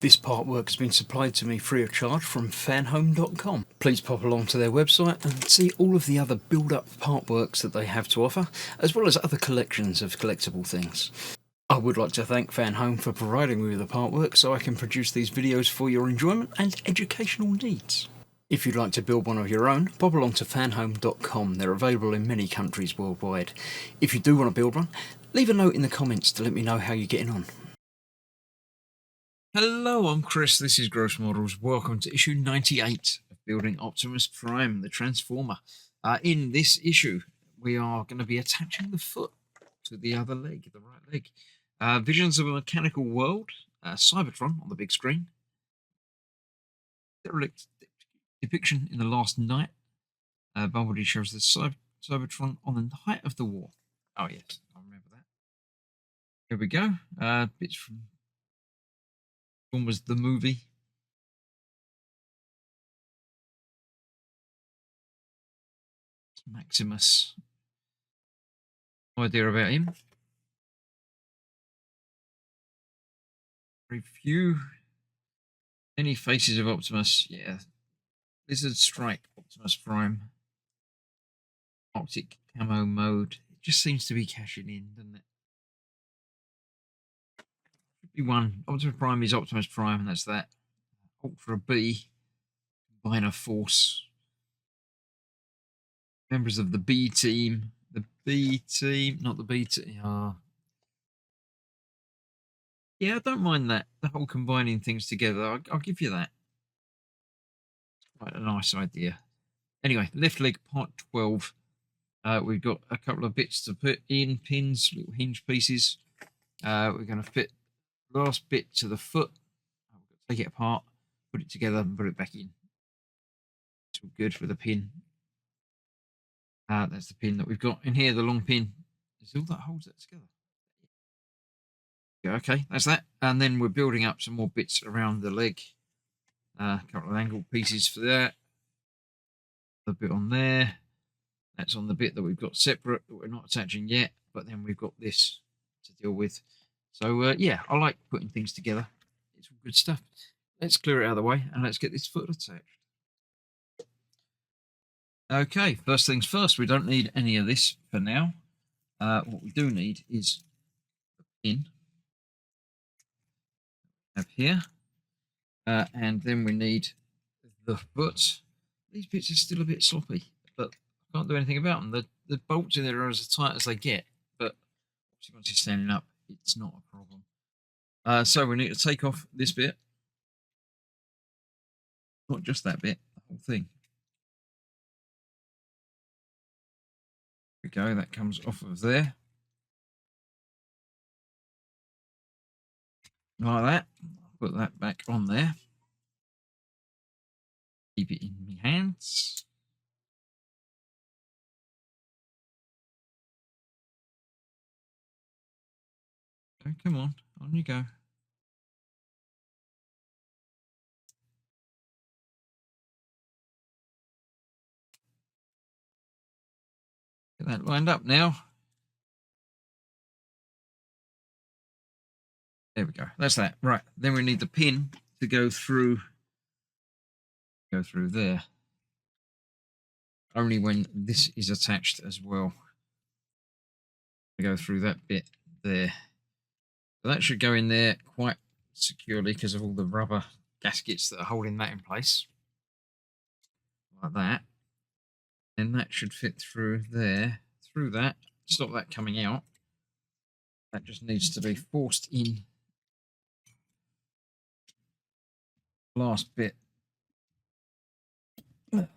This part work has been supplied to me free of charge from Fanhome.com. Please pop along to their website and see all of the other build-up part works that they have to offer, as well as other collections of collectible things. I would like to thank Fanhome for providing me with the part work so I can produce these videos for your enjoyment and educational needs. If you'd like to build one of your own, pop along to fanhome.com. They're available in many countries worldwide. If you do want to build one, leave a note in the comments to let me know how you're getting on. Hello, I'm Chris, this is Gross Models. Welcome to issue 98 of Building Optimus Prime, the Transformer. In this issue, we are going to be attaching the foot to the other leg, the right leg. Visions of a Mechanical World, Cybertron on the big screen. Derelict depiction in The Last Night. Bumblebee shows the Cybertron on the height of the war. Oh yes, I remember that. Here we go. Bits from was the movie. Maximus. No idea about him. Very few. Any faces of Optimus? Yeah. Lizard Strike, Optimus Prime. Arctic camo mode. It just seems to be cashing in, doesn't it? One. Optimus Prime is Optimus Prime, and that's that. Ultra B. Combiner Force. Members of the B team. The B team, not the B team. Yeah, I don't mind that. The whole combining things together. I'll give you that. Quite a nice idea. Anyway, left leg part 12. We've got a couple of bits to put in, pins, little hinge pieces. We're going to fit the last bit to the foot. Take it apart, put it together, and put it back in. It's all good for the pin. That's the pin that we've got in here, the long pin. Is all that holds that together. Yeah, okay, that's that. And then we're building up some more bits around the leg. A couple of angled pieces for that. A bit on there. That's on the bit that we've got separate that we're not attaching yet, but then we've got this to deal with. So yeah, I like putting things together. It's all good stuff. Let's clear it out of the way and let's get this foot attached. Okay, first things first, we don't need any of this for now. What we do need is a pin up here, and then we need the foot. These bits are still a bit sloppy, but I can't do anything about them. The bolts in there are as tight as they get, but once it's standing up, it's not a problem. So we need to take off this bit, not just that bit, the whole thing. There we go, that comes off of there. Like that. I'll put that back on there. Keep it in my hands. Oh, come on you go. Get that lined up now. There we go. That's that. Right. Then we need the pin to go through there. Only when this is attached as well. Go through that bit there. So that should go in there quite securely because of all the rubber gaskets that are holding that in place. Like that. And that should fit through there. Through that. Stop that coming out. That just needs to be forced in. Last bit. A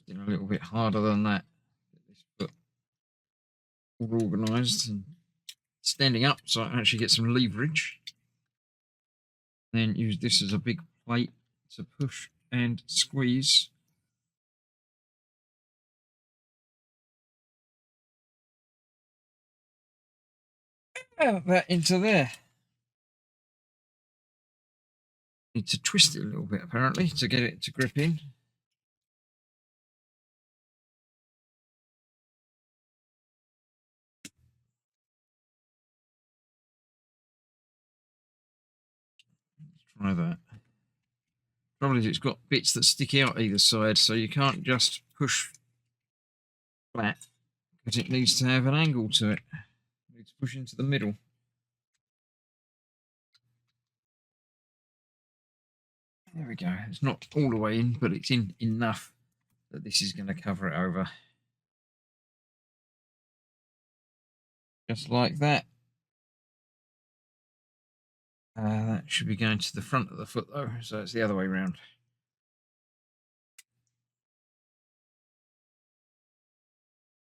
little bit harder than that. Get this foot all organised and standing up so I can actually get some leverage. Then use this as a big plate to push and squeeze. That into there. Need to twist it a little bit apparently to get it to grip in. Try that. Trouble is, it's got bits that stick out either side, so you can't just push flat because it needs to have an angle to it. You need to push into the middle. There we go. It's not all the way in, but it's in enough that this is going to cover it over. Just like that. That should be going to the front of the foot though, so it's the other way around.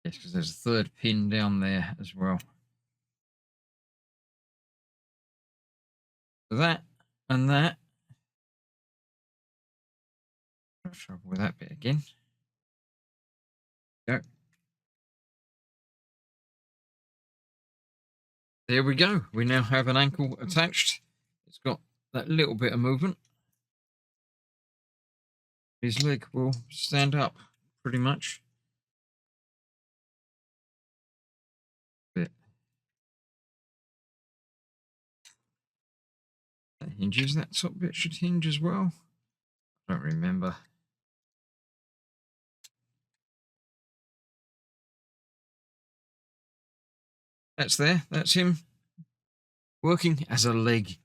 Yes, because there's a third pin down there as well. So that and that. No trouble with that bit again. Go. There we go. We now have an ankle attached. It's got that little bit of movement. His leg will stand up pretty much. Bit. That hinges. That top bit should hinge as well. I don't remember. That's there. That's him working as a leg.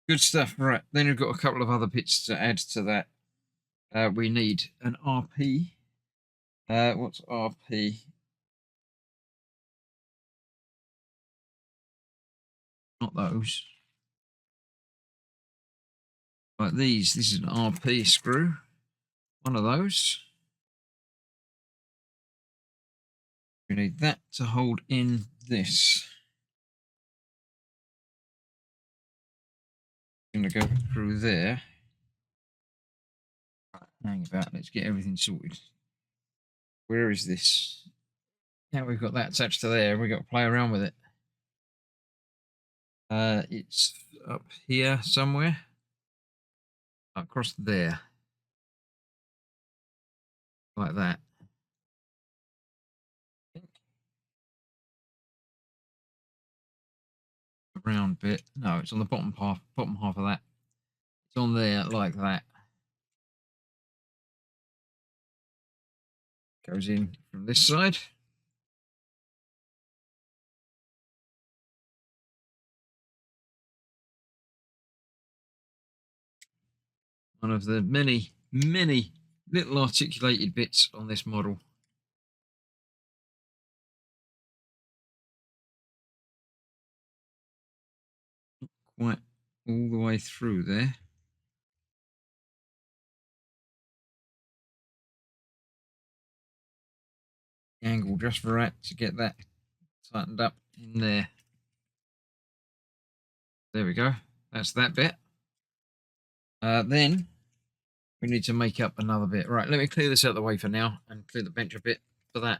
Good stuff. Right. Then we've got a couple of other bits to add to that. We need an RP. What's RP? Not those. Like these. This is an RP screw. One of those. We need that to hold in this. I'm going to go through there. Hang about. Let's get everything sorted. Where is this? Now we've got that attached to there. We've got to play around with it. It's up here somewhere. Across there. Like that. Round bit. No, it's on the bottom half of that. It's on there like that. Goes in from this side. One of the many, many little articulated bits on this model. Not quite all the way through there. Angle just right to get that tightened up in there. There we go. That's that bit. Then we need to make up another bit. Right, let me clear this out of the way for now and clear the bench a bit for that.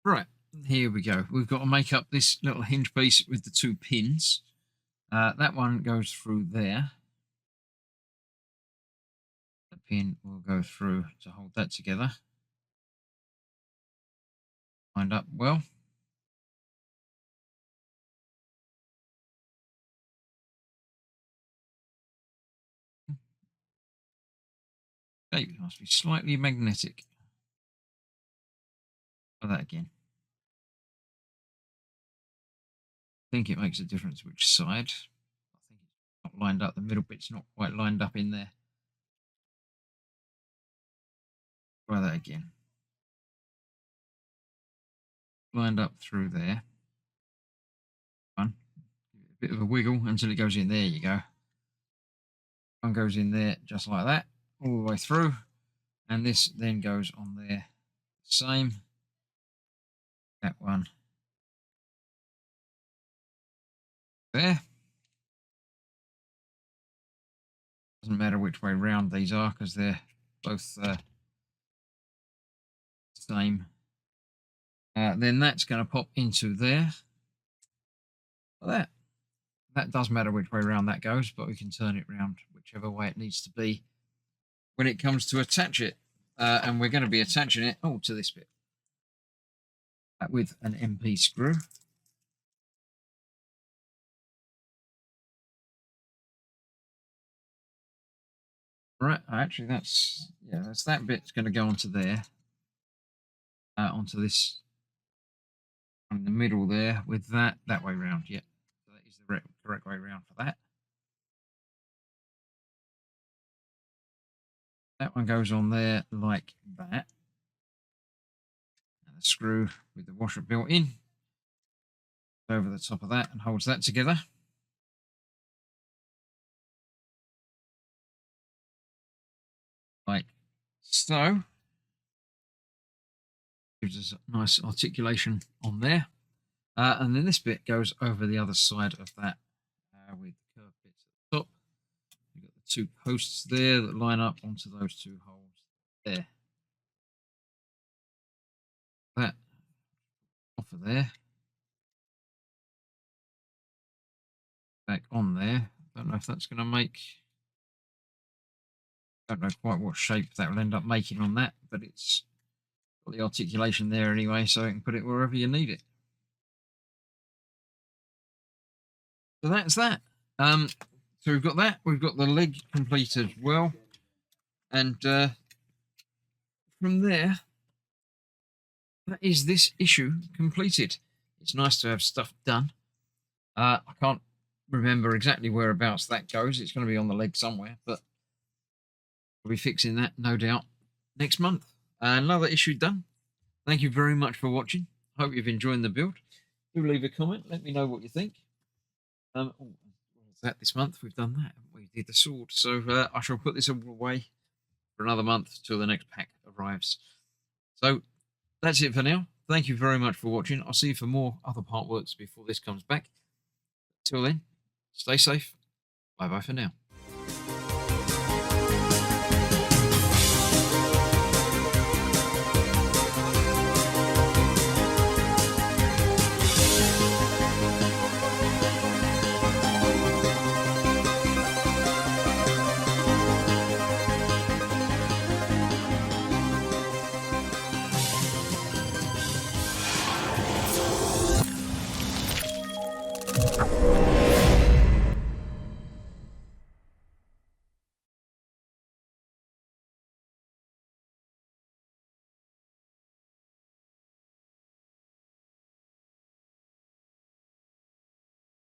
Right, here we go. We've got to make up this little hinge piece with the two pins. That one goes through there. The pin will go through to hold that together. Lined up well. Okay, it must be slightly magnetic. Try that again. I think it makes a difference which side. I think it's not lined up. The middle bit's not quite lined up in there. Try that again. Lined up through there. One. Give it a bit of a wiggle until it goes in. There you go. One goes in there just like that, all the way through. And this then goes on there. Same. That one. There. Doesn't matter which way round these are because they're both same. Then that's going to pop into there. Like that. That does matter which way around that goes, but we can turn it round whichever way it needs to be when it comes to attach it. And we're going to be attaching it to this bit with an MP screw. Right, actually, that's that bit's going to go onto there, onto this in the middle there, with that way round. Yeah, so that is the correct way round for that. That one goes on there like that. And the screw with the washer built in over the top of that and holds that together. Like so. Gives us a nice articulation on there. And then this bit goes over the other side of that with the curved bits at the top. You've got the two posts there that line up onto those two holes there. That off of there. Back on there. Don't know if that's going to make... Don't know quite what shape that will end up making on that, but it's got the articulation there anyway, so you can put it wherever you need it. So that's that. So we've got that. We've got the leg complete as well. And from there, that is this issue completed. It's nice to have stuff done. I can't remember exactly whereabouts that goes. It's going to be on the leg somewhere, but we'll be fixing that, no doubt, next month. Another issue done. Thank you very much for watching. Hope you've enjoyed the build. Do leave a comment. Let me know what you think. What was that this month? We've done that. We did the sword. So I shall put this away for another month till the next pack arrives. So that's it for now. Thank you very much for watching. I'll see you for more other part works before this comes back. Till then, stay safe. Bye-bye for now.